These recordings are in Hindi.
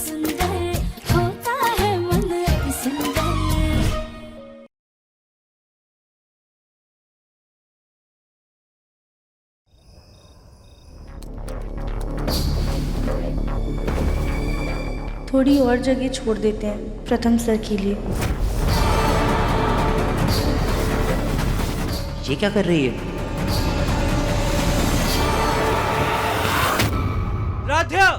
सुंदर होता है मन अति सुंदर। थोड़ी और जगह छोड़ देते हैं प्रथम सर के लिए। ये क्या कर रही है? राध्या!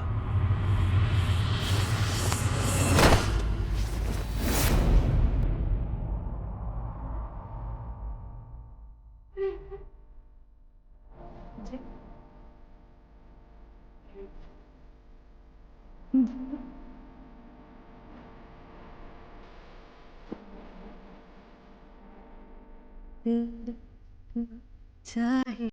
चाहे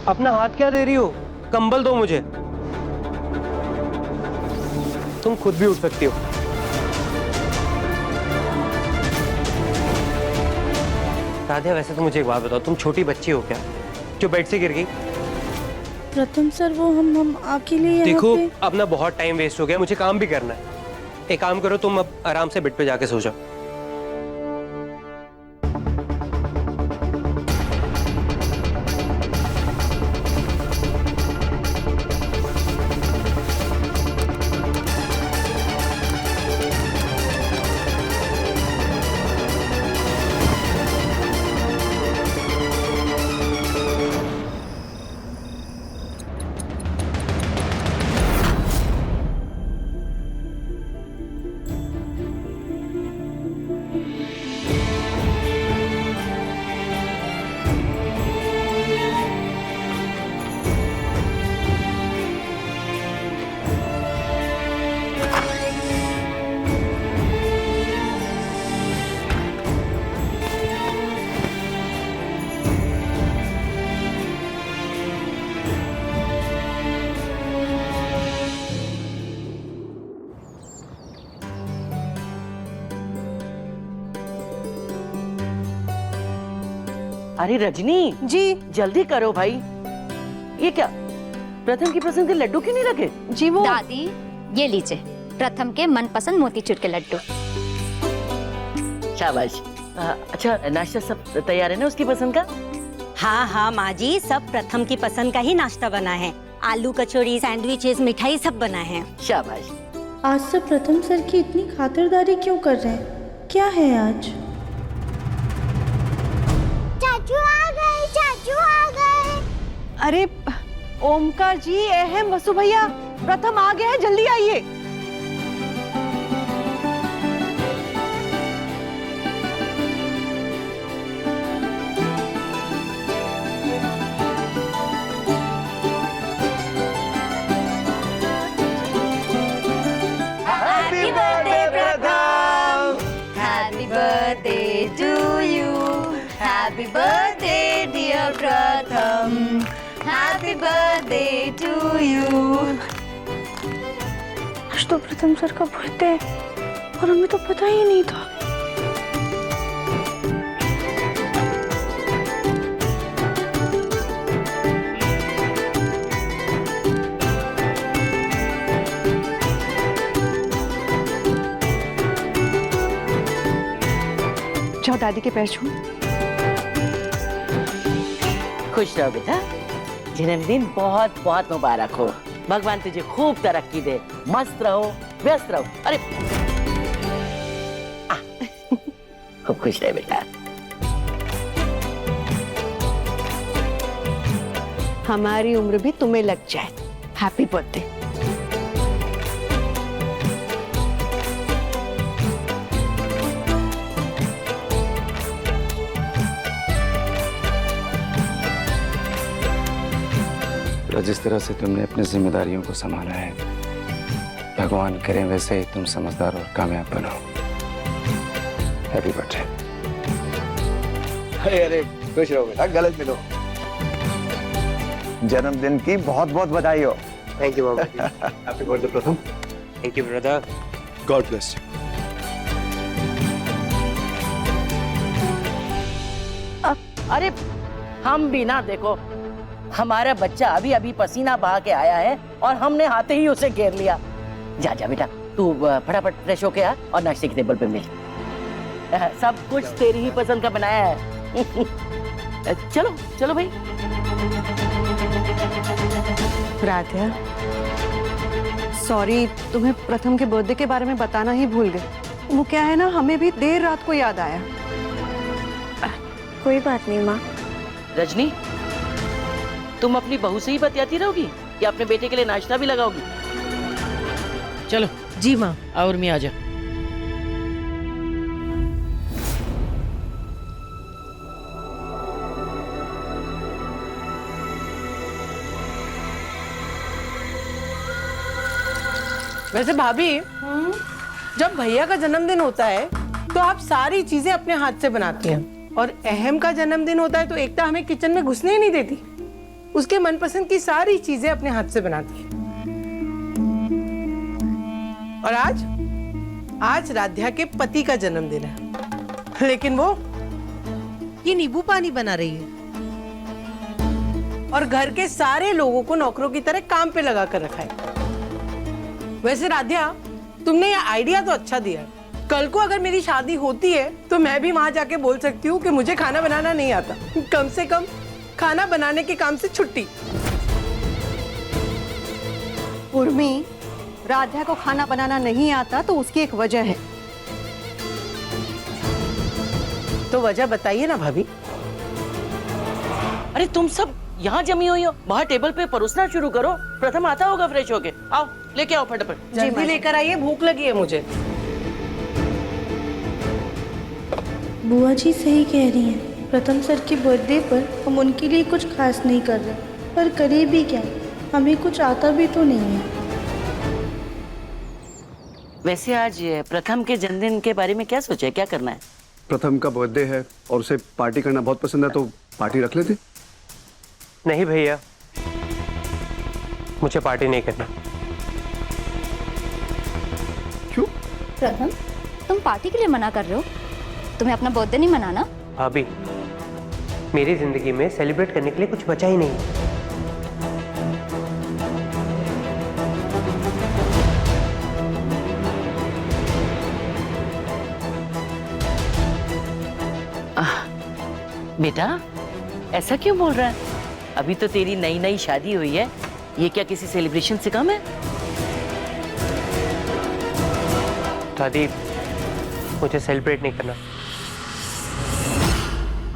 अपना हाथ क्या दे रही हो? कंबल दो मुझे। तुम खुद भी उठ सकती हो। राधिया, वैसे तो मुझे एक बात बताओ, तुम छोटी बच्ची हो क्या जो बेड से गिर गई? प्रथम सर वो हम आपके लिए यहाँ देखो, पे... अब ना बहुत टाइम वेस्ट हो गया, मुझे काम भी करना है। एक काम करो, तुम अब आराम से बेड पे जाके सो जाओ। अरे रजनी जी जल्दी करो भाई। ये क्या प्रथम की पसंद के लड्डू क्यों नहीं रखे? जी वो दादी, ये लीजिए प्रथम के मनपसंद मोतीचूर के लड्डू। शाबाश। अच्छा, नाश्ता सब तैयार है ना उसकी पसंद का? हाँ हाँ माँ जी, सब प्रथम की पसंद का ही नाश्ता बना है। आलू कचौड़ी, सैंडविचेस, मिठाई सब बना है। शाबाश। आज सब प्रथम सर की इतनी खातिरदारी क्यों कर रहे हैं? क्या है आज? चाचू आ गए, चाचू आ गए। अरे ओमकार जी, अहम, वसु भैया, प्रथम आ गया है, जल्दी आइए। Happy birthday Pratham. Happy birthday to you, happy birthday dear Pratham, happy birthday to you. आज तो प्रथम सर का बर्थडे है और हमें तो पता ही नहीं था। जाओ दादी के पैर छू। खुश रहो बेटा, जन्मदिन बहुत बहुत मुबारक हो। भगवान तुझे खूब तरक्की दे, मस्त रहो, व्यस्त रहो। अरे खूब खुश रहे बेटा। हमारी उम्र भी तुम्हें लग जाए। Happy birthday. बेटा, जिस तरह से तुमने अपनी जिम्मेदारियों को संभाला है, भगवान करे वैसे ही तुम समझदार और कामयाब बनो। Happy birthday. अरे खुश रहो बेटा, गलत मिलो। जन्मदिन की बहुत बहुत बधाई हो। थैंक यू बाबा। Happy birthday Pratham. Thank you brother. God bless you. अरे हम भी ना, देखो हमारा बच्चा अभी अभी पसीना बहा के आया है और हमने आते ही उसे घेर लिया। जा जा बेटा, तू फटाफट फ्रेश होके आ और नाश्ते की टेबल पे मिल। सब कुछ तेरी ही पसंद का बनाया है। चलो चलो भाई। राधा, सॉरी, तुम्हें प्रथम के बर्थडे के बारे में बताना ही भूल गए। वो क्या है ना, हमें भी देर रात को याद आया। कोई बात नहीं माँ। रजनी, तुम अपनी बहू से ही बतियाती रहोगी या अपने बेटे के लिए नाश्ता भी लगाओगी? चलो। जी माँ। और मैं आ जा। वैसे भाभी, जब भैया का जन्मदिन होता है तो आप सारी चीजें अपने हाथ से बनाती हैं, और अहम का जन्मदिन होता है तो एकता हमें किचन में घुसने ही नहीं देती। उसके मनपसंद की सारी चीजें अपने हाथ से बनाती है। और आज राध्या के पति का जन्मदिन है, लेकिन वो ये नींबू पानी बना रही है और घर के सारे लोगों को नौकरों की तरह काम पे लगा कर रखा है। वैसे राध्या, तुमने ये आइडिया तो अच्छा दिया है। कल को अगर मेरी शादी होती है तो मैं भी वहां जाके बोल सकती हूँ कि मुझे खाना बनाना नहीं आता, कम से कम खाना बनाने के काम से छुट्टी। उर्मी, राधा को खाना बनाना नहीं आता तो उसकी एक वजह है। तो वजह बताइए ना भाभी। अरे तुम सब यहाँ जमी हुई हो, बाहर टेबल पे परोसना शुरू करो। प्रथम आता होगा फ्रेश होके। आओ लेके आओ फटाफट। जल्दी लेकर आइए, भूख लगी है मुझे। बुआ जी सही कह रही हैं। प्रथम सर के बर्थडे पर हम उनके लिए कुछ खास नहीं कर रहे, पर करे भी क्या, हमें कुछ आता भी तो नहीं है। वैसे आज प्रथम के जन्मदिन के बारे में क्या सोचा है, क्या करना है? प्रथम का बर्थडे है और उसे पार्टी करना बहुत पसंद है, तो पार्टी रख लेते। नहीं भैया, मुझे पार्टी नहीं करना। क्यों? प्रथम, तुम पार्टी के लिए मना कर रहे हो? तुम्हें अपना बर्थडे नहीं मनाना? भाभी, मेरी जिंदगी में सेलिब्रेट करने के लिए कुछ बचा ही नहीं। बेटा, ऐसा क्यों बोल रहा है? अभी तो तेरी नई नई शादी हुई है, ये क्या किसी सेलिब्रेशन से कम है? दादी, मुझे सेलिब्रेट नहीं करना।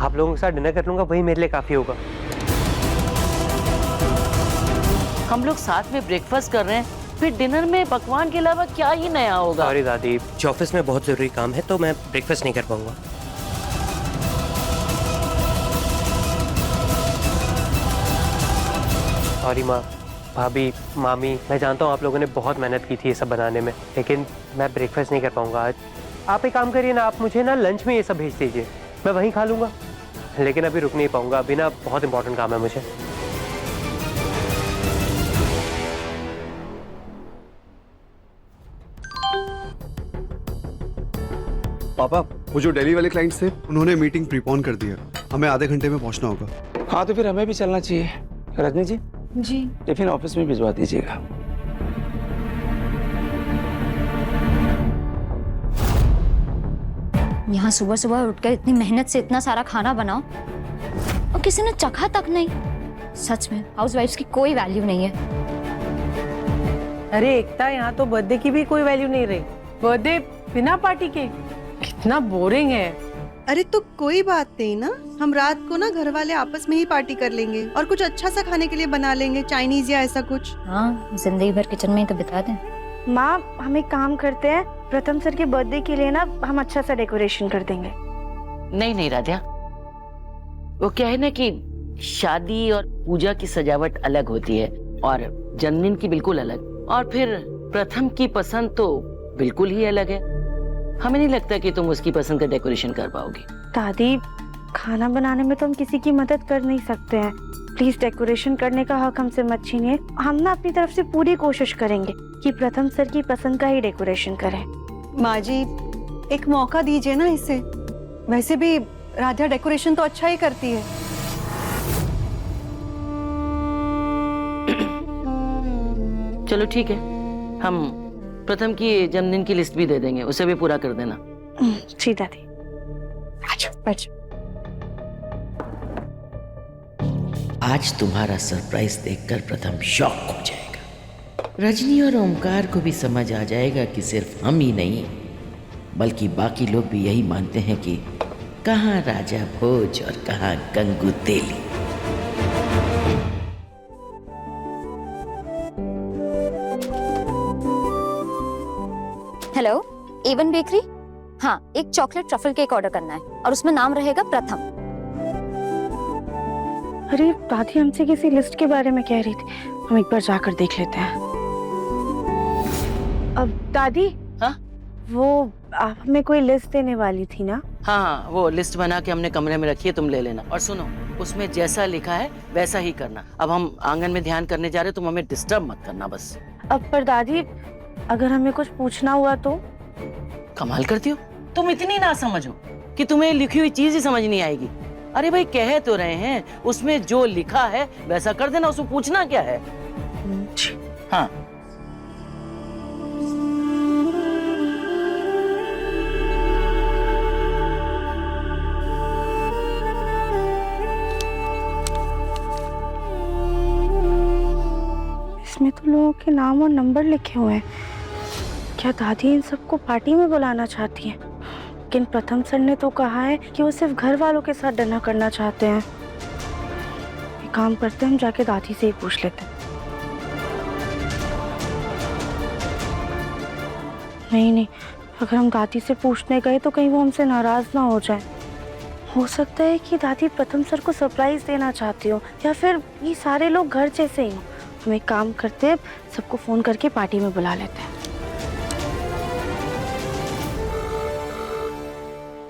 आप लोगों के साथ डिनर कर लूंगा, वही मेरे लिए काफी होगा। हम लोग साथ में ब्रेकफास्ट कर रहे हैं, फिर डिनर में पकवान के अलावा क्या ही नया होगा? सॉरी दादी, ऑफिस में बहुत जरूरी काम है तो मैं ब्रेकफास्ट नहीं कर पाऊंगा। सॉरी माँ, भाभी, मामी, मैं जानता हूँ आप लोगों ने बहुत मेहनत की थी ये सब बनाने में, लेकिन मैं ब्रेकफास्ट नहीं कर पाऊंगा आज। आप एक काम करिए ना, आप मुझे ना लंच में ये सब भेज दीजिए, मैं वहीं खा लूंगा। लेकिन अभी रुक नहीं पाऊंगा, अभी ना बहुत इंपॉर्टेंट काम है मुझे। पापा, वो जो दिल्ली वाले क्लाइंट्स थे, उन्होंने मीटिंग प्रीपोन कर दी है। हमें आधे घंटे में पहुंचना होगा। हाँ, तो फिर हमें भी चलना चाहिए। रजनी जी, टिफिन ऑफिस में भिजवा दीजिएगा। यहाँ सुबह सुबह उठकर इतनी मेहनत से इतना सारा खाना बनाओ और किसी ने चखा तक नहीं। सच में हाउसवाइफ्स की कोई वैल्यू नहीं है। अरे एकता, यहाँ तो बर्थडे की भी कोई वैल्यू नहीं रही। बर्थडे बिना पार्टी के कितना बोरिंग है। अरे तो कोई बात नहीं ना, हम रात को ना घर वाले आपस में ही पार्टी कर लेंगे और कुछ अच्छा सा खाने के लिए बना लेंगे, चाइनीज या ऐसा कुछ। हाँ, जिंदगी भर किचन में ही तो बिता दें। माँ, हम एक काम करते हैं, प्रथम सर के बर्थडे के लिए ना हम अच्छा सा डेकोरेशन कर देंगे। नहीं नहीं राधा, वो क्या है ना कि शादी और पूजा की सजावट अलग होती है और जन्मदिन की बिल्कुल अलग, और फिर प्रथम की पसंद तो बिल्कुल ही अलग है। हमें नहीं लगता कि तुम उसकी पसंद का डेकोरेशन कर पाओगी। दादी, खाना बनाने में तो हम किसी की मदद कर नहीं सकते हैं। प्लीज डेकोरेशन करने का हक हमसे मत छीनिए। हम ना अपनी तरफ से पूरी कोशिश करेंगे कि प्रथम सर की पसंद का ही डेकोरेशन करें। माँ जी, एक मौका दीजिए ना इसे। वैसे भी राधा डेकोरेशन तो अच्छा ही करती है। चलो ठीक है, हम प्रथम की जन्मदिन की लिस्ट भी दे देंगे, उसे भी पूरा कर देना। जी दादी। बैठ। आज तुम्हारा सरप्राइज देखकर प्रथम शॉक हो जाएगा। रजनी और ओमकार को भी समझ आ जाएगा कि सिर्फ हम ही नहीं बल्कि बाकी लोग भी यही मानते हैं कि कहाँ राजा भोज और कहाँ Gangu Teli. Hello, Avon bakery. हाँ, एक चॉकलेट ट्रफल केक ऑर्डर करना है और उसमें नाम रहेगा प्रथम। अरे दादी हमसे किसी लिस्ट के बारे में कह रही थी, हम एक बार जाकर देख लेते हैं। अब दादी, हाँ? वो आप हमें कोई लिस्ट देने वाली थी ना? हाँ, वो लिस्ट बना के हमने कमरे में रखी है, तुम ले लेना। और सुनो, उसमें जैसा लिखा है वैसा ही करना। अब हम आंगन में ध्यान करने जा रहे, तुम हमें डिस्टर्ब मत करना बस। अब पर दादी, अगर हमें कुछ पूछना हुआ तो? कमाल करती हो तुम, इतनी ना समझो कि तुम्हें लिखी हुई चीज ही समझ नहीं आएगी। अरे भाई, कह तो रहे हैं, उसमें जो लिखा है वैसा कर देना, उसमें पूछना क्या है। हाँ, इसमें तो लोगों के नाम और नंबर लिखे हुए हैं। क्या दादी इन सबको पार्टी में बुलाना चाहती हैं? लेकिन प्रथम सर ने तो कहा है कि वो सिर्फ घर वालों के साथ डिनर करना चाहते हैं। एक काम करते हैं, हम जाके दादी से ही पूछ लेते हैं। नहीं, अगर हम दादी से पूछने गए तो कहीं वो हमसे नाराज ना हो जाए। हो सकता है कि दादी प्रथम सर को सरप्राइज देना चाहती हो, या फिर ये सारे लोग घर जैसे ही हो। हम एक काम करते हैं, सबको फोन करके पार्टी में बुला लेते हैं।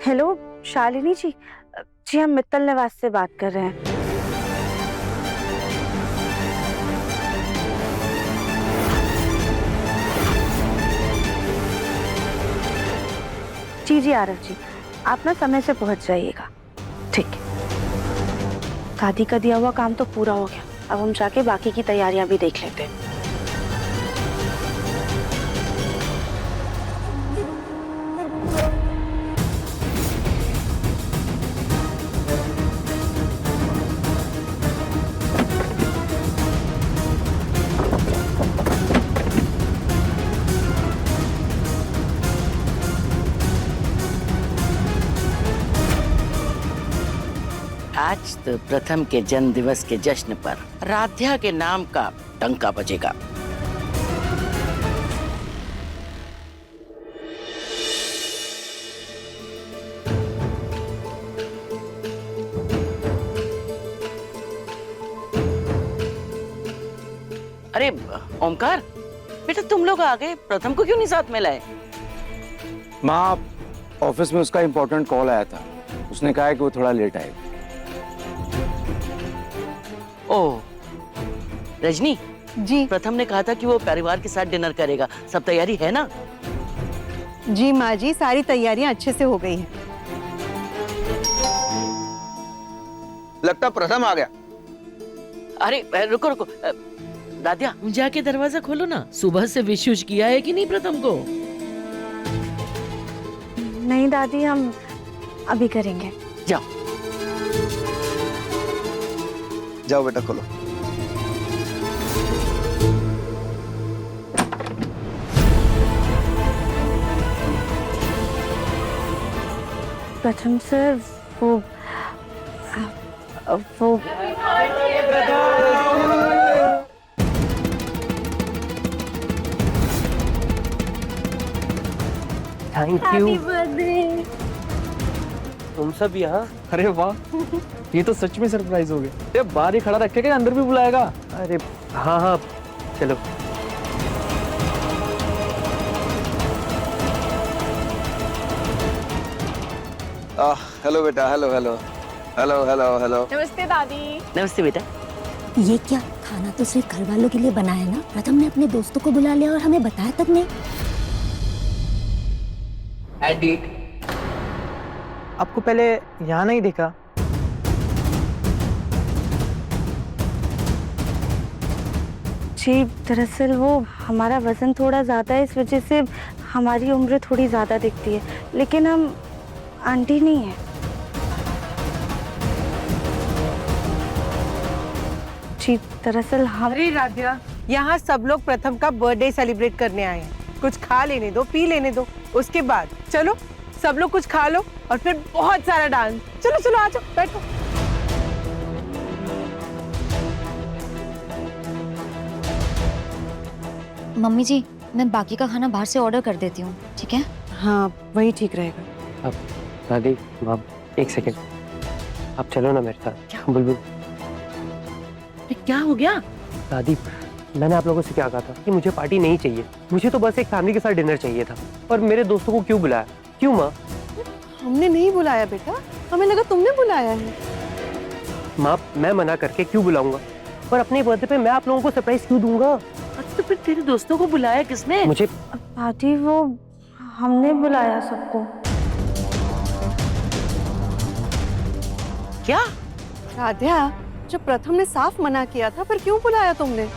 हेलो शालिनी जी, हम मित्तल निवास से बात कर रहे हैं। जी आरव जी, आप ना समय से पहुंच जाइएगा। ठीक है। दादी का दिया हुआ काम तो पूरा हो गया, अब हम जाके बाकी की तैयारियां भी देख लेते हैं। आज तो प्रथम के जन्म दिवस के जश्न पर राध्या के नाम का डंका बजेगा। अरे ओमकार, बेटा तुम लोग आ गए, प्रथम को क्यों नहीं साथ में लाए? माँ, ऑफिस में उसका इम्पोर्टेंट कॉल आया था, उसने कहा है कि वो थोड़ा लेट आएगा। ओह रजनी जी। प्रथम ने कहा था कि वो परिवार के साथ डिनर करेगा, सब तैयारी है ना? जी माँ जी, सारी तैयारियां अच्छे से हो गई हैं। लगता प्रथम आ गया। अरे रुको, दादिया जाके दरवाजा खोलो ना। सुबह से विश किया है कि नहीं प्रथम को? नहीं दादी, हम अभी करेंगे। जाओ बेटा, खोलो। प्रथम सर, वो थैंक यू। तुम सब यहाँ? अरे वाह, ये तो सच में सरप्राइज हो गया। ये बाहर ही खड़ा रखेगा या अंदर भी बुलाएगा? अरे हाँ हाँ, चलो। हेलो बेटा, hello hello hello hello hello. नमस्ते दादी। नमस्ते बेटा। ये क्या खाना तो सिर्फ घर वालों के लिए बनाया ना? प्रथम ने अपने दोस्तों को बुला लिया और हमें बताया तक नहीं। आपको पहले यहाँ नहीं देखा? जी दरअसल वो हमारा वजन थोड़ा ज़्यादा है, इस वजह से हमारी उम्र थोड़ी ज़्यादा दिखती है, लेकिन हम आंटी नहीं हैं। जी दरअसल हम अरे राधिया, यहाँ सब लोग प्रथम का बर्थडे सेलिब्रेट करने आए हैं। कुछ खा लेने दो, पी लेने दो, उसके बाद चलो सब लोग कुछ खा लो और फिर बहुत सारा डांस। चलो चलो आ जाओ, बैठो। मम्मी जी, मैं बाकी का खाना बाहर से ऑर्डर कर देती हूँ, ठीक है? हाँ वही ठीक रहेगा। अब दादी, आप एक सेकेंड, आप चलो ना मेरे साथ। बुलबुल, क्या हो गया? दादी, मैंने आप लोगों से क्या कहा था कि मुझे पार्टी नहीं चाहिए, मुझे तो बस एक फैमिली के साथ डिनर चाहिए था। और मेरे दोस्तों को क्यों बुलाया? क्यों माँ? हमने नहीं बुलाया बेटा, हमें लगा तुमने बुलाया है। माँ, मैं मना करके क्यों बुलाऊंगा? और अपने बर्थडे पे मैं आप लोगों को सरप्राइज क्यों दूंगा? तो फिर तेरे दोस्तों को बुलाया किसने? मुझे दादी वो हमने बुलाया सबको। क्या? राधिया, जब प्रथम ने साफ मना किया था, फिर क्यों बुलाया तुमने?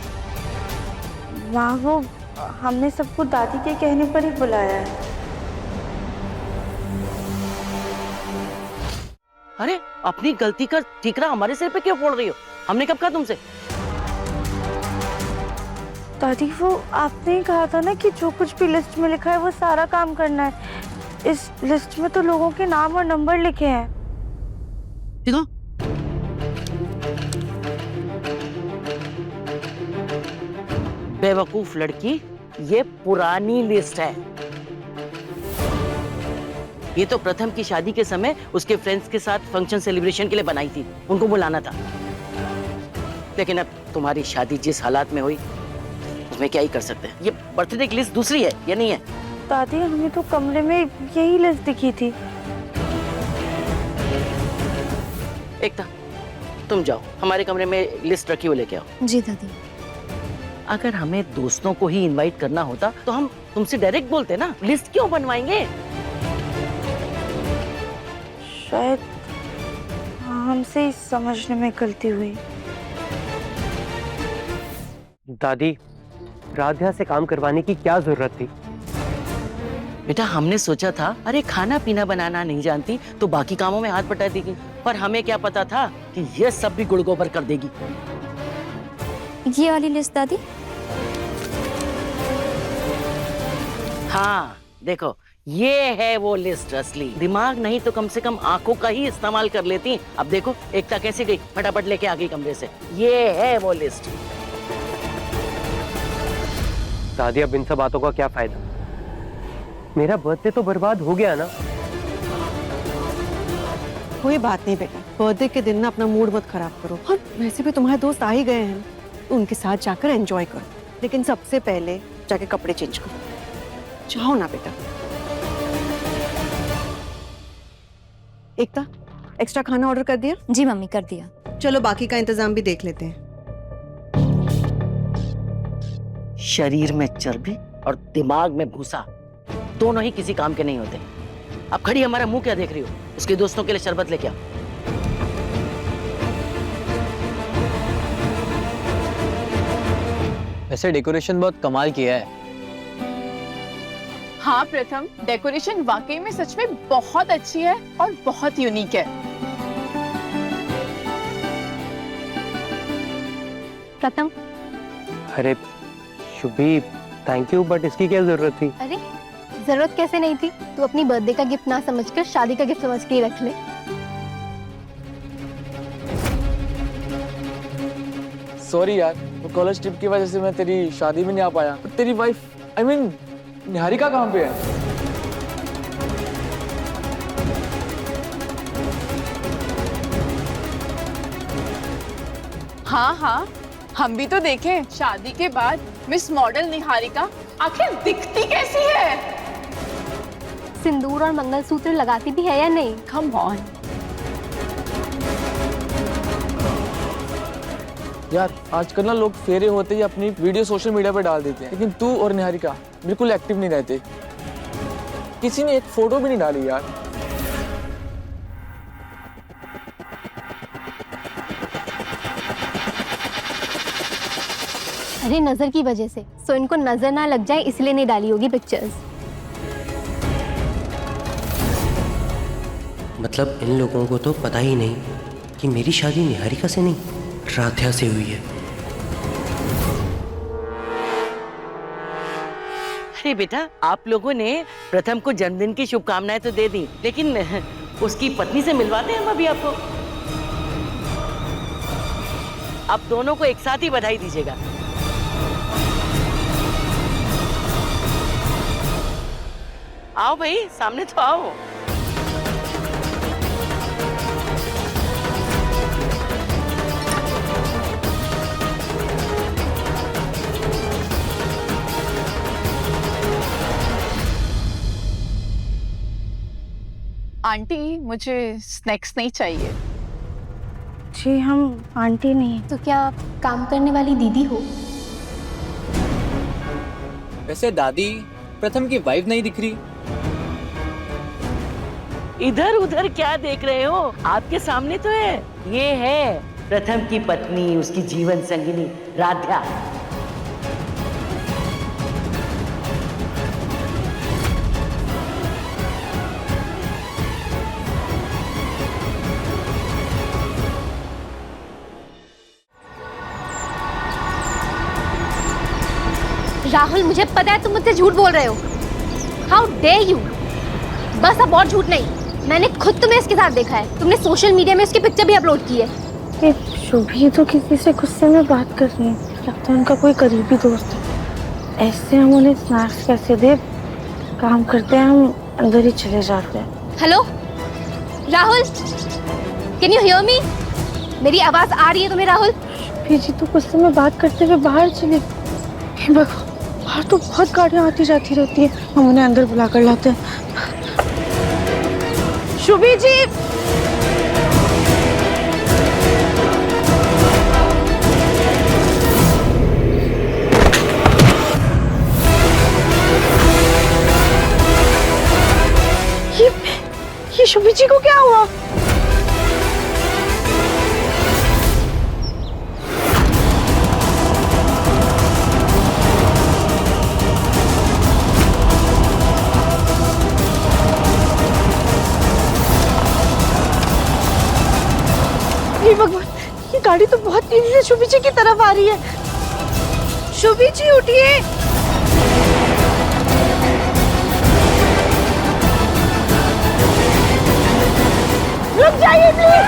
वहाँ वो हमने सबको दादी के कहने पर ही बुलाया है। अरे अपनी गलती का ठीकरा हमारे सिर पे क्यों फोड़ रही हो? हमने कब कहा तुमसे? दादी वो आपने ही कहा था ना कि जो कुछ भी लिस्ट में लिखा है वो सारा काम करना है। इस लिस्ट में तो लोगों के नाम और नंबर लिखे हैं। देखो, बेवकूफ लड़की, ये पुरानी लिस्ट है। ये तो प्रथम की शादी के समय उसके फ्रेंड्स के साथ फंक्शन सेलिब्रेशन के लिए बनाई थी, उनको बुलाना था। लेकिन अब तुम्हारी शादी जिस हालात में हुई, उसमें क्या ही कर सकते हैं। ये बर्थडे की लिस्ट दूसरी है, ये नहीं है। दादी हमें तो कमरे में यही लिस्ट दिखी थी। एकता, तुम जाओ, हमारे कमरे में लिस्ट रखी हुई लेके आओ। जी दादी। अगर हमें दोस्तों को ही इनवाइट करना होता तो हम तुमसे डायरेक्ट बोलते ना, लिस्ट क्यों बनवाएंगे? शायद हमसे ही समझने में गलती हुई। दादी, राधिया से काम करवाने की क्या जरूरत थी? बेटा, हमने सोचा था अरे खाना पीना बनाना नहीं जानती तो बाकी कामों में हाथ बटा देगी, पर हमें क्या पता था कि ये सब भी गुड़ गोबर कर देगी। ये वाली लिस्ट दादी? हाँ देखो, ये है वो लिस्ट असली। दिमाग नहीं तो कम से कम आंखों का ही इस्तेमाल कर लेती। अब देखो एकता कैसे गई, फटाफट लेके आ गई कमरे से। ये है वो लिस्ट। दादी, अब इन सब बातों का क्या फायदा? मेरा बर्थडे तो बर्बाद हो गया ना। कोई बात नहीं बेटा, बर्थडे के दिन ना अपना मूड मत खराब करो। और वैसे भी तुम्हारे दोस्त आ ही गए हैं, तो उनके साथ जाकर एंजॉय करो। लेकिन सबसे पहले जाके कपड़े चेंज करो। जाओ ना बेटा। एकता, एक्स्ट्रा खाना ऑर्डर कर दिया? जी मम्मी, कर दिया। चलो बाकी का इंतजाम भी देख लेते हैं। शरीर में चर्बी और दिमाग में भूसा, दोनों ही किसी काम के नहीं होते। अब खड़ी हमारा मुंह क्या देख रही हो? उसके दोस्तों के लिए शरबत लेके आओ। वैसे डेकोरेशन बहुत कमाल किया है। हाँ प्रथम, डेकोरेशन वाकई में सच में बहुत अच्छी है और बहुत यूनिक है। प्रथम। अरे शुभी, थैंक यू, बट इसकी क्या जरूरत थी? अरे जरूरत कैसे नहीं थी? तू अपनी बर्थडे का गिफ्ट ना समझकर शादी का गिफ्ट समझ के ही रख ले। सॉरी यार, वो कॉलेज ट्रिप की वजह से मैं तेरी शादी में नहीं आ पाया। तेरी वाइफ, आई मीन निहारिका कहाँ पे है? हाँ हाँ, हम भी तो देखें शादी के बाद मिस मॉडल निहारिका आखिर दिखती कैसी है। सिंदूर और मंगलसूत्र लगाती भी है या नहीं? Come on. यार आजकल ना लोग फेरे होते ही अपनी वीडियो सोशल मीडिया पे डाल देते हैं, लेकिन तू और निहारिका बिल्कुल एक्टिव नहीं रहते। किसी ने एक फोटो भी नहीं डाली यार। अरे नजर की वजह से, सो इनको नजर ना लग जाए इसलिए नहीं डाली होगी पिक्चर्स। मतलब इन लोगों को तो पता ही नहीं कि मेरी शादी निहारिका से नहीं, राध्या से हुई है। अरे बेटा, आप लोगों ने प्रथम को जन्मदिन की शुभकामनाएं तो दे दी, लेकिन उसकी पत्नी से मिलवाते हैं हम अभी आपको। आप दोनों को एक साथ ही बधाई दीजिएगा। आओ भाई, सामने तो आओ। आंटी, मुझे स्नैक्स नहीं चाहिए। जी हम आंटी नहीं। तो क्या आप काम करने वाली दीदी हो? वैसे दादी प्रथम की वाइफ नहीं दिख रही। इधर उधर क्या देख रहे हो? आपके सामने तो है। ये है प्रथम की पत्नी, उसकी जीवन संगिनी राध्या। राहुल, मुझे पता है तुम मुझसे झूठ बोल रहे हो। How dare you! बस अब और झूठ नहीं, मैंने खुद तुम्हें इसके साथ देखा है। तुमने सोशल मीडिया में उसकी पिक्चर भी अपलोड की है। ये शुभी तो किसी से गुस्से में बात कर रही है, लगता है उनका कोई करीबी दोस्त है। ऐसे हम उन्हें स्नैक्स कैसे दे? काम करते हैं, हम अंदर ही चले जाते हैं। Hello Rahul, can you hear me? मेरी आवाज आ रही है तुम्हें राहुल? शुभी जी तो गुस्से में बात करते हुए बाहर चले। बाहर तो बहुत गाड़ियां आती जाती रहती है, हम उन्हें अंदर बुला कर लाते हैं। शुभी जी, ये शुभी जी को क्या हुआ? भगवान, ये गाड़ी तो बहुत तेजी से शुभी जी की तरफ आ रही है। शुभी जी उठिए। रुक जाइए प्लीज।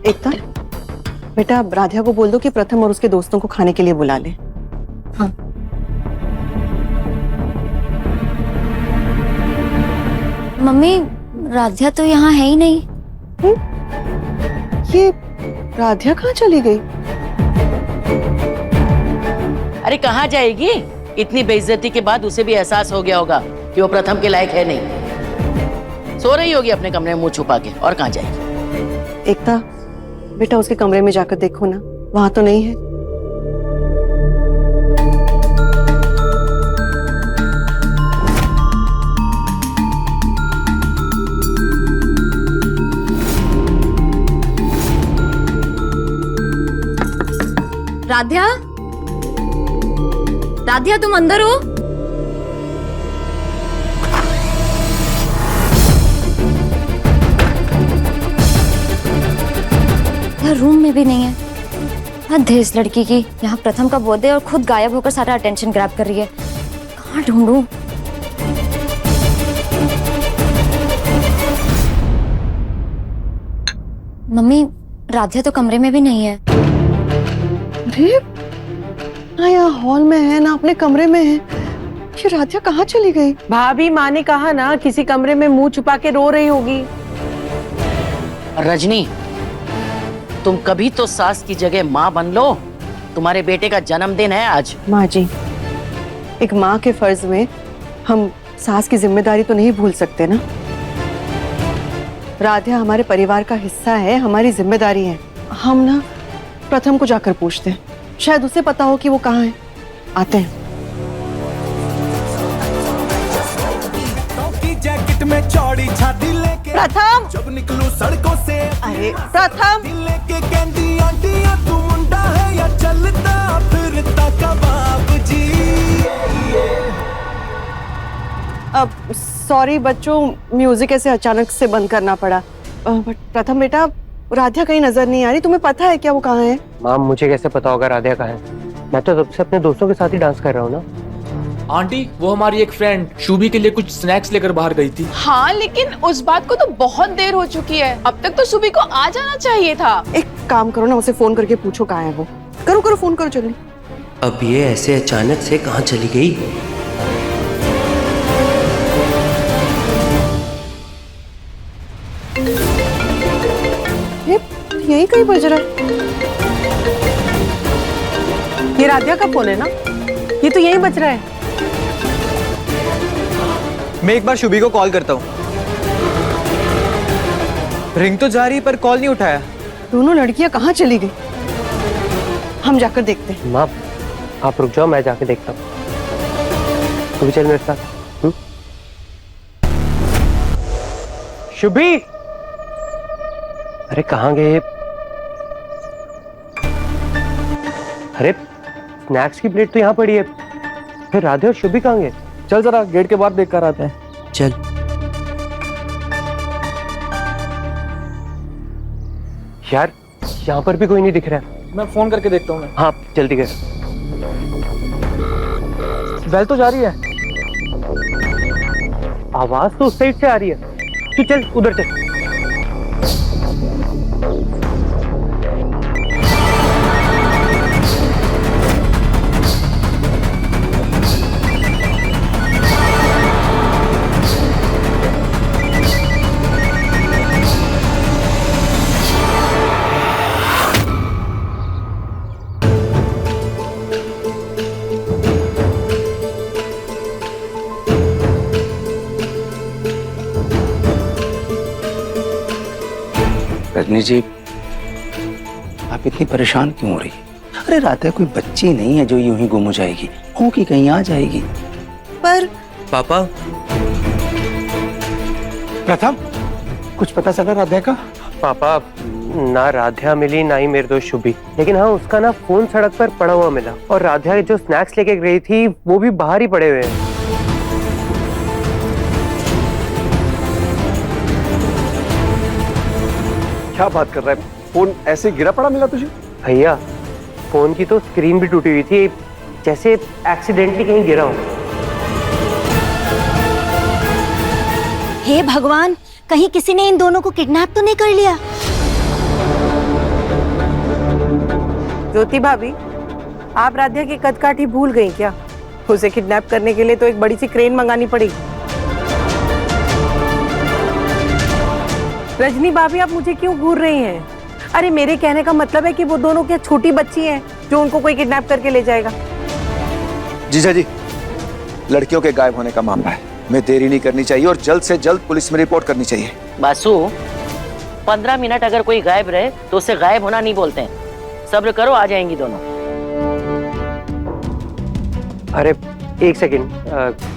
एकता, बेटा राधिया को बोल दो कि प्रथम और उसके दोस्तों को खाने के लिए बुला ले। हाँ। मम्मी, राधिया तो यहाँ है ही नहीं। ये राधिया कहाँ चली गई? अरे कहाँ जाएगी? इतनी बेइज्जती के बाद उसे भी एहसास हो गया होगा कि वो प्रथम के लायक है नहीं। सो रही होगी अपने कमरे में मुंह छुपा के, और कहाँ जाएगी? एकता बेटा, उसके कमरे में जाकर देखो ना, वहां तो नहीं है। राधिया, राधिया तुम अंदर हो? यार रूम में भी नहीं है। हद है इस लड़की की। यहाँ प्रथम का बर्थडे और खुद गायब होकर सारा अटेंशन ग्रैब कर रही है। कहाँ ढूंढूं? मम्मी, राधिया तो कमरे में भी नहीं है। अरे ना यहाँ हॉल में है ना अपने कमरे में है। ये राधिया कहाँ चली गई? भाभी, माँ ने कहा ना किसी कमरे में मुंह छुपा के रो रही होगी। रजनी, तुम कभी तो सास की जगह माँ बन लो। तुम्हारे बेटे का जन्मदिन है आज। माँ जी, एक माँ के फर्ज में हम सास की जिम्मेदारी तो नहीं भूल सकते ना। राध्या हमारे परिवार का हिस्सा है, हमारी जिम्मेदारी है। हम ना प्रथम को जाकर पूछते हैं, शायद उसे पता हो कि वो कहाँ है। आते हैं। जैकेट में चौड़ी छाती लेके प्रथम, जब निकलूं सड़कों से, अरे प्रथम, लेके कहती आंटियां तू मुंडा है या चलता फिरता कबाब जी। अब सॉरी बच्चों, म्यूजिक ऐसे अचानक से बंद करना पड़ा। बट प्रथम बेटा, राध्या कहीं नजर नहीं आ रही, तुम्हें पता है क्या वो कहाँ है? माम, मुझे कैसे पता होगा राध्या कहाँ है? मैं तो तब से अपने दोस्तों के साथ ही डांस कर रहा हूँ ना। आंटी, वो हमारी एक फ्रेंड शुभी के लिए कुछ स्नैक्स लेकर बाहर गई थी। हाँ, लेकिन उस बात को तो बहुत देर हो चुकी है। अब तक तो सुबह को आ जाना चाहिए था। एक काम करो ना, उसे फोन करके पूछो कहाँ है वो। करो करो, फोन करो जल्दी। अब ये ऐसे अचानक से कहाँ चली गई? यही कहीं बज रहा है। ये राध्या का फोन है ना? ये तो यही बज रहा है। मैं एक बार शुभी को कॉल करता हूँ। रिंग तो जा रही पर कॉल नहीं उठाया। दोनों लड़कियां कहाँ चली गई? हम जाकर देखते हैं। माँ, आप रुक जाओ, मैं जाके देखता हूँ। तू भी चल मेरे साथ। शुभी, अरे कहाँ गए? अरे स्नैक्स की प्लेट तो यहाँ पड़ी है, फिर राधे और शुभी कहाँ गए? चल जरा गेट के बाहर देख कर आते हैं। चल। यार, यहाँ पर भी कोई नहीं दिख रहा है। मैं फोन करके देखता हूँ। हाँ, जल्दी कर। बेल तो जा रही है। आवाज तो उस साइड से आ रही है। तू चल उधर चल। रजनी जी, आप इतनी परेशान क्यों हो रही? अरे राधा कोई बच्ची नहीं है जो यूं ही गुम हो जाएगी, होगी कहीं आ जाएगी। पर पापा, प्रथम, कुछ पता चला राधा का? पापा, ना राधा मिली ना ही मेरे दोस्त शुभी, लेकिन हाँ उसका ना फोन सड़क पर पड़ा हुआ मिला, और राधा जो स्नैक्स लेके गई थी वो भी बाहर ही पड़े हुए हैं। क्या बात कर रहा है? फोन ऐसे गिरा पड़ा मिला तुझे? भैया, फोन की तो स्क्रीन भी टूटी हुई थी, जैसे एक्सीडेंटली कहीं गिरा हो। हे भगवान, कहीं किसी ने इन दोनों को किडनैप तो नहीं कर लिया? ज्योति भाभी, आप राध्या की कदकाठी भूल गई क्या? उसे किडनैप करने के लिए तो एक बड़ी सी क्रेन मंगानी पड़ेगी। रजनी भाभी, आप मुझे क्यों घूर रही हैं? अरे मेरे कहने का मतलब है कि वो दोनों क्या छोटी बच्ची हैं जो उनको कोई किडनैप करके ले जाएगा? जीजा जी, लड़कियों के गायब होने का मामला है, मैं देरी नहीं करनी चाहिए और जल्द से जल्द पुलिस में रिपोर्ट करनी चाहिए। बासु, 15 मिनट अगर कोई गायब रहे तो उसे गायब होना नहीं बोलते हैं। सब्र करो, आ जाएंगी दोनों। अरे एक सेकंड,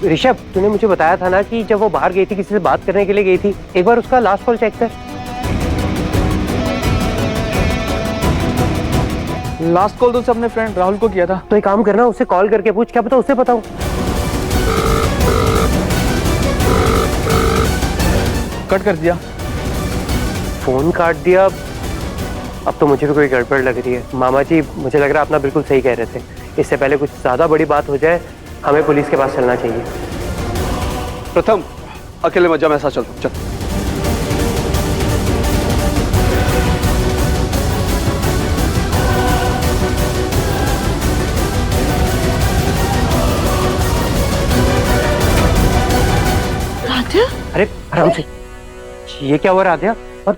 ऋषभ, तूने मुझे बताया था ना कि जब वो बाहर गई थी, किसी से बात करने के लिए गई थी, एक बार उसका लास्ट कॉल चेक कर। लास्ट कॉल तो उसने अपने फ्रेंड राहुल को किया था। तो एक काम करना, उसे कॉल करके पूछ, क्या पता उसे पता हो। कट कर दिया। फोन काट दिया। अब तो मुझे भी कोई गड़बड़ लग रही है। मामा जी, मुझे लग रहा है अपना बिल्कुल सही कह रहे थे। इससे पहले कुछ ज्यादा बड़ी बात हो जाए, हमें पुलिस के पास चलना चाहिए। प्रथम, अकेले मत जा, मैं साथ चलता हूं। चल। राध्या? अरे आराम से, ये क्या हुआ राध्या? और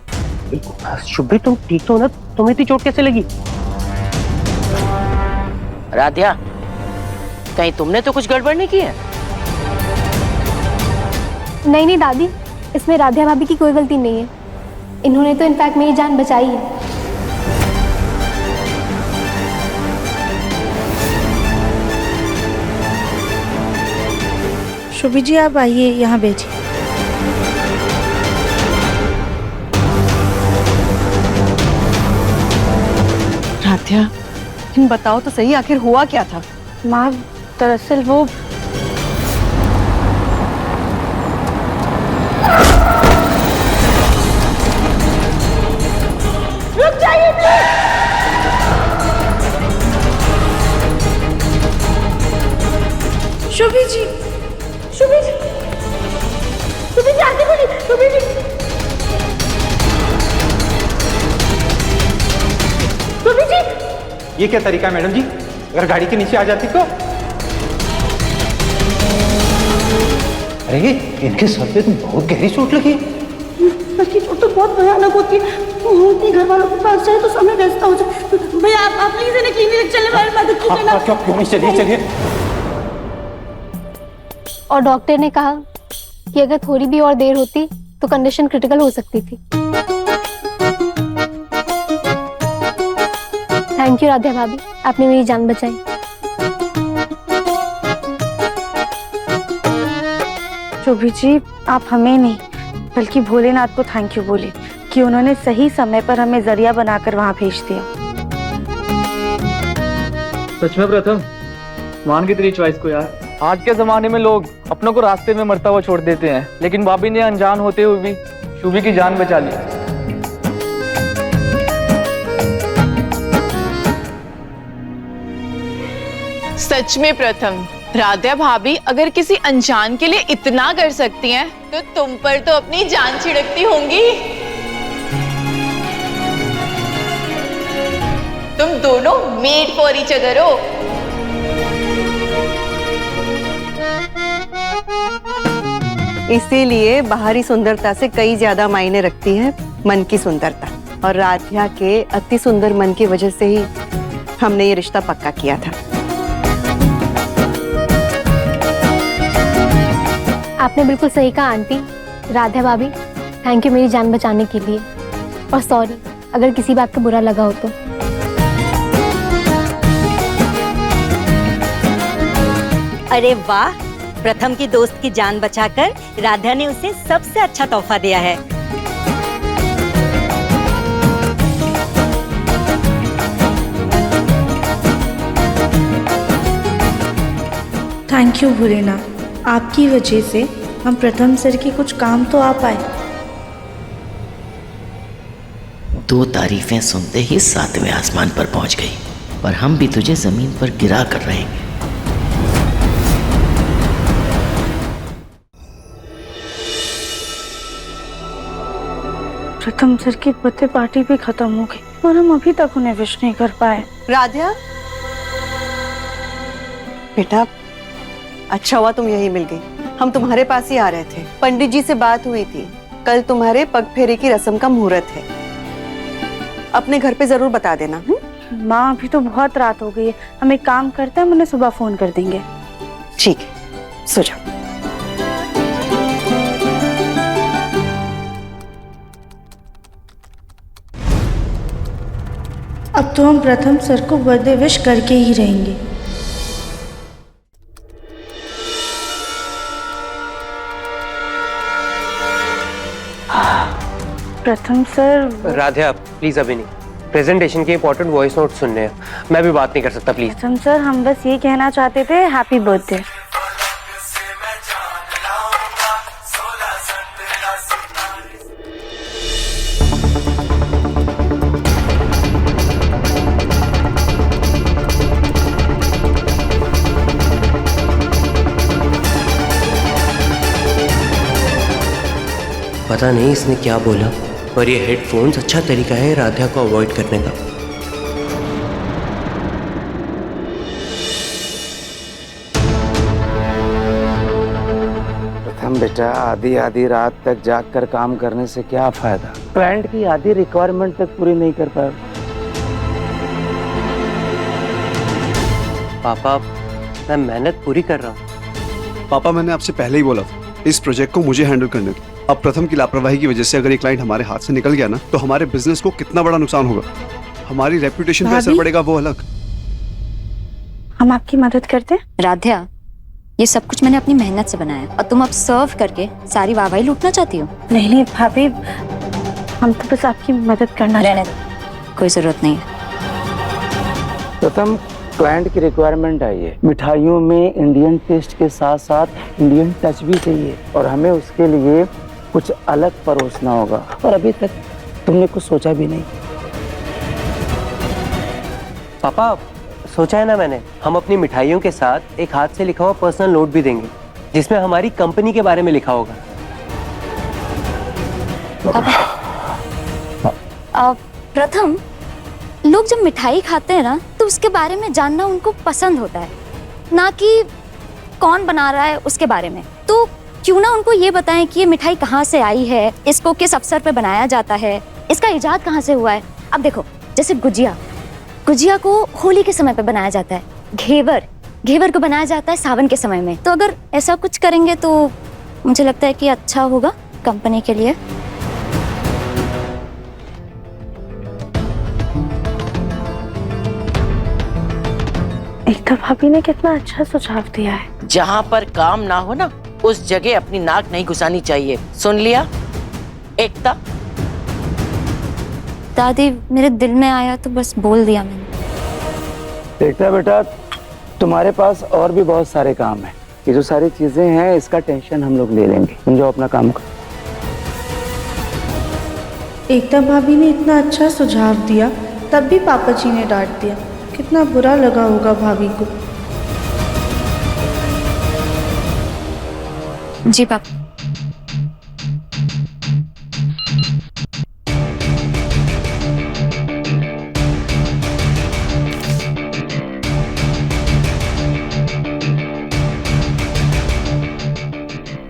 शुभी तुम ठीक तो हो ना? तुम्हें इतनी चोट कैसे लगी? राध्या, कहीं तुमने तो कुछ गड़बड़ नहीं की है? नहीं नहीं दादी, इसमें राधिया भाभी की कोई गलती नहीं है। इन्होंने तो इनफैक्ट मेरी जान बचाई है। शुभी जी आप आइए, यहाँ बैठिए। राध्या, तुम बताओ तो सही, आखिर हुआ क्या था? माँ दरअसल वो रुक जाइए प्लीज। शुभी जी, शुभी जी, शुभी जी आगे बढ़िए, शुभी जी, शुभी जी। ये क्या तरीका है मैडम जी? अगर गाड़ी के नीचे आ जाती तो? अरे इनके सर पे तो बहुत गहरी चोट लगी। उसकी चोट तो बहुत भयानक होती है। अपने घर वालों के पास जाए तो सामने रास्ता हो जाए। भैया आप प्लीज इन्हें क्लिनिक चलने वाली मदद कीजिए ना। क्यों नहीं? चलिए चलिए। और डॉक्टर ने कहा कि अगर थोड़ी भी और देर होती तो कंडीशन क्रिटिकल हो सकती थी। थैंक यू राधिया भाभी, आपने मेरी जान बचाई। शुभी जी आप हमें नहीं बल्कि भोलेनाथ को थैंक यू बोले कि उन्होंने सही समय पर हमें जरिया बनाकर वहां भेज दिया। सच में प्रथम, मान की तेरी चॉइस को यार। आज के जमाने में लोग अपनों को रास्ते में मरता हुआ छोड़ देते हैं, लेकिन भाभी ने अनजान होते हुए भी शुभी की जान बचा ली। सच में प्रथम, राधिया भाभी अगर किसी अनजान के लिए इतना कर सकती हैं, तो तुम पर तो अपनी जान छिड़कती होंगी। तुम दोनों मेड फॉर ईच अदर हो। इसीलिए बाहरी सुंदरता से कई ज्यादा मायने रखती है मन की सुंदरता, और राधिया के अति सुंदर मन की वजह से ही हमने ये रिश्ता पक्का किया था। आपने बिल्कुल सही कहा आंटी। राधिया भाभी थैंक यू मेरी जान बचाने के लिए, और सॉरी अगर किसी बात का बुरा लगा हो तो। अरे वाह, प्रथम की दोस्त की जान बचाकर राधा ने उसे सबसे अच्छा तोहफा दिया है। थैंक यू भोलेनाथ, आपकी वजह से हम प्रथम सर के कुछ काम तो आ पाए। 2 तारीफें सुनते ही 7वें आसमान पर पहुंच गई, पर हम भी तुझे जमीन पर गिरा कर रहेंगे। प्रथम सर की बर्थडे पार्टी भी खत्म हो गई और हम अभी तक उन्हें विश नहीं कर पाए। राधिया बेटा, अच्छा हुआ तुम यहीं मिल गई। हम तुम्हारे पास ही आ रहे थे। पंडित जी से बात हुई थी, कल तुम्हारे पग फेरे की रस्म का मुहूर्त है। अपने घर पे जरूर बता देना। माँ अभी तो बहुत रात हो गई है, हम एक काम करते हैं, हम उन्हें सुबह फोन कर देंगे। ठीक है, सो जाओ। अब तो हम प्रथम सर को बर्थडे विश करके ही रहेंगे। प्रथम सर। राधिया प्लीज अभी नहीं, प्रेजेंटेशन के इंपॉर्टेंट वॉइस नोट सुनने हैं, मैं भी बात नहीं कर सकता प्लीज। प्रथम सर हम बस ये कहना चाहते थे हैप्पी बर्थडे। पता नहीं इसने क्या बोला, पर ये हेडफोन्स अच्छा तरीका है राधिया को अवॉइड करने का। प्रथम बेटा आधी आधी रात तक जाग कर काम करने से क्या फायदा? क्लाइंट की आधी रिक्वायरमेंट तक पूरी नहीं कर पाए। पापा मैं मेहनत पूरी कर रहा हूँ। पापा मैंने आपसे पहले ही बोला था इस प्रोजेक्ट को मुझे हैंडल करने दो। अब प्रथम की लापरवाही की वजह से अगर ये क्लाइंट हमारे हाथ से निकल गया ना तो हमारे बिजनेस को कितना बड़ा नुकसान होगा। हमारी रेपुटेशन पे असर पड़ेगा, वो अलग। हम आपकी मदद करते हैं। राध्या, ये सब कुछ मैंने अपनी मेहनत से बनाया और तुम अब सर्व करके सारी वाहवाही लूटना चाहती हो? नहीं नहीं भाभी, हम तो बस आपकी मदद करना रहने दो, कोई जरूरत नहीं है। प्रथम क्लाइंट की रिक्वायरमेंट आई है। मिठाइयों में इंडियन टेस्ट के साथ साथ इंडियन टच भी चाहिए और हमें उसके लिए कुछ अलग परोसना होगा और अभी तक तुमने कुछ सोचा भी नहीं। पापा सोचा है ना मैंने, हम अपनी मिठाइयों के साथ एक हाथ से लिखा हुआ पर्सनल नोट भी देंगे जिसमें हमारी कंपनी के बारे में लिखा होगा। प्रथम, लोग जब मिठाई खाते हैं ना तो उसके बारे में जानना उनको पसंद होता है, ना कि कौन बना रहा है उसके बारे में। तो क्यों ना उनको ये बताएं कि ये मिठाई कहाँ से आई है, इसको किस अवसर पे बनाया जाता है, इसका इजाद कहाँ से हुआ है। अब देखो, जैसे गुजिया को होली के समय पे बनाया जाता है, घेवर को बनाया जाता है सावन के समय में। तो अगर ऐसा कुछ करेंगे तो मुझे लगता है कि अच्छा होगा कंपनी के लिए। एकता भाभी ने कितना अच्छा सुझाव दिया है। जहाँ पर काम ना हो ना उस जगह अपनी नाक नहीं घुसानी चाहिए, सुन लिया एकता? दादी, मेरे दिल में आया तो बस बोल दिया मैंने। देखता बेटा, तुम्हारे पास और भी बहुत सारे काम हैं। ये जो सारी चीजें हैं इसका टेंशन हम लोग ले लेंगे, तुम जाओ अपना काम करो। एकता भाभी ने इतना अच्छा सुझाव दिया तब भी पापा जी ने डांट दिया। कितना बुरा लगा होगा भाभी को। जी पापा।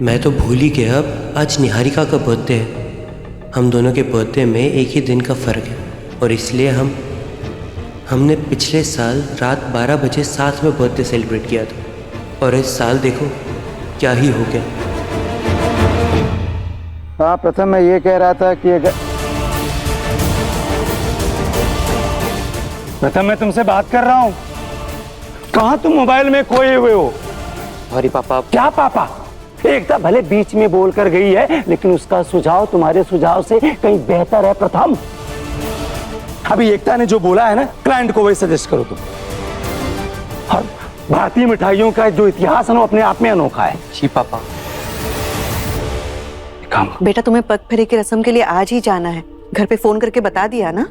मैं तो भूल ही गया अब आज निहारिका का बर्थडे है। हम दोनों के बर्थडे में एक ही दिन का फ़र्क है और इसलिए हमने पिछले साल रात 12 बजे साथ में बर्थडे सेलिब्रेट किया था और इस साल देखो क्या ही हो गया। हाँ प्रथम, मैं ये कह रहा था कि अगर प्रथम, मैं तुमसे बात कर रहा हूँ, कहाँ तुम मोबाइल में खोए हुए हो? सॉरी पापा। क्या पापा? एकता भले बीच में बोल कर गई है लेकिन उसका सुझाव तुम्हारे सुझाव से कहीं बेहतर है प्रथम। अभी एकता ने जो बोला है ना, क्लाइंट को वही सजेस्ट करो तुम। और भारतीय मिठाइयों का जो इतिहास है ना, अपने आप में अनोखा है। जी पापा। बेटा, तुम्हें पग फेरे की रस्म के लिए आज ही जाना है। घर पे फोन करके बता दिया ना?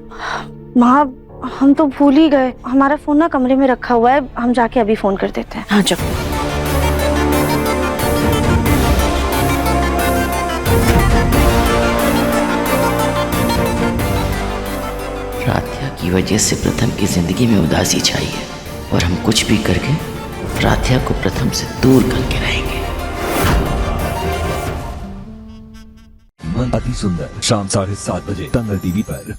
माँ, हम तो भूल ही गए। हमारा फोन ना कमरे में रखा हुआ है, हम जाके अभी फोन कर देते हैं। हाँ चलो। राध्या की वजह से प्रथम की जिंदगी में उदासी छाई है और हम कुछ भी करके राध्या को प्रथम से दूर करके रहेंगे। अति सुंदर शाम 7:30 बजे तंगर टीवी पर।